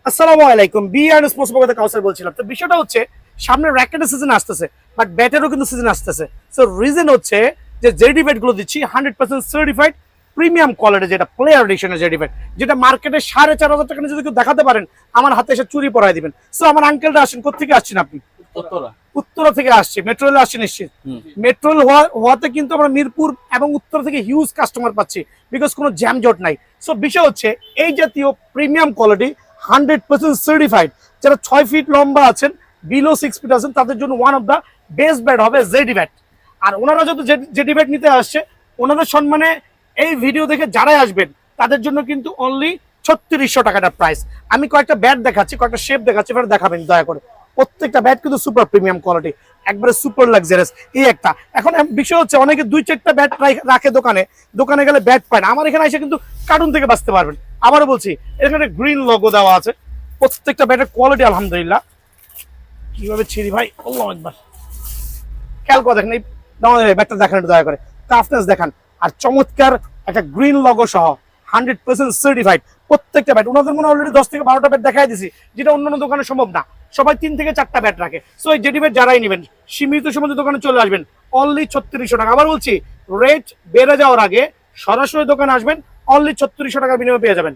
আসসালামু আলাইকুম স্পোর্টস বলতে কাউসার বলছিলাম। তো বিষয়টা হচ্ছে সামনে র্যাকেটের সিজন আসতেছে, বাট ব্যাটেরও কিন্তু সিজন আসতেছে। সো রিজন হচ্ছে যে জেডি ব্যাট গুলো দিচ্ছি 100% সার্টিফাইড প্রিমিয়াম কোয়ালিটি, যেটা প্লেয়ার এডিশনের জেডি ব্যাট, যেটা মার্কেটে 4,500 টাকা যদি কেউ দেখাতে পারেন আমার হাতে এসে চুরি পরাই দিবেন। সো আমার আঙ্কেলটা আসেন, কোথেকে আসছেন আপনি? উত্তরা থেকে আসছি, মেট্রো রেলে আসছি নিশ্চিত। মেট্রো রেল হওয়াতে কিন্তু আমরা মিরপুর এবং উত্তর থেকে হিউজ কাস্টমার পাচ্ছি, বিকজ কোনো জ্যাম জট নাই। সো বিষয় হচ্ছে এই জাতীয় প্রিমিয়াম কোয়ালিটি 100% সার্টিফাইড, যারা 6 ফিট লম্বা আছেন, বিলো 6 ফিট আছেন, তাদের জন্য one of the best bat হবে জেডি ব্যাট। আর ওনারা যত জেডি ব্যাট নিতে আসছে, ওনাদের সম্মানে এই ভিডিও দেখে যারাই আসবেন তাদের জন্য কিন্তু অনলি 3600 টাকাটা প্রাইস। আমি কয়েকটা ব্যাট দেখাচ্ছি, কয়েকটা শেপ দেখাচ্ছি, এবার দেখাবেন দয়া করে। প্রত্যেকটা ব্যাট কিন্তু সুপার প্রিমিয়াম কোয়ালিটি, একবারে সুপার লাক্সারিয়াস। এই একটা এখন বিষয় হচ্ছে অনেকে 2-4টা ব্যাট রাখে দোকানে, দোকানে গেলে ব্যাট পায় না। আমার এখানে এসে কিন্তু কার্টুন থেকে বাঁচতে পারবেন। আবারও বলছি, এখানে গ্রিন লোগো দেওয়া আছে। প্রত্যেকটা ব্যাটের কোয়ালিটি আলহামদুলিল্লাহ। কিভাবে ছিড়ি ভাই, আল্লাহু আকবার। খেয়াল করে দেখেন, এই ব্যাটটা দেখান একটু দয়া করে, টাফনেস দেখান। আর চমৎকার একটা গ্রিন লোগো সহ 100% সার্টিফাইড প্রত্যেকটা ব্যাট। ওনাদের মনে অলরেডি 10 থেকে 12টা ব্যাট দেখাই দিছি, যেটা অন্যান্য দোকানে সম্ভব না। সবাই 3 থেকে 4টা ব্যাট রাখে। সো এই জেডি ব্যাট যারাই নেবেন সীমিত সময় দোকানে চলে আসবেন, অনলি 3600 টাকা। আবার বলছি, রেট বেড়ে যাওয়ার আগে সরাসরি দোকানে আসবেন, অনলি 3600 টাকার বিনিময়ে পেয়ে যাবেন।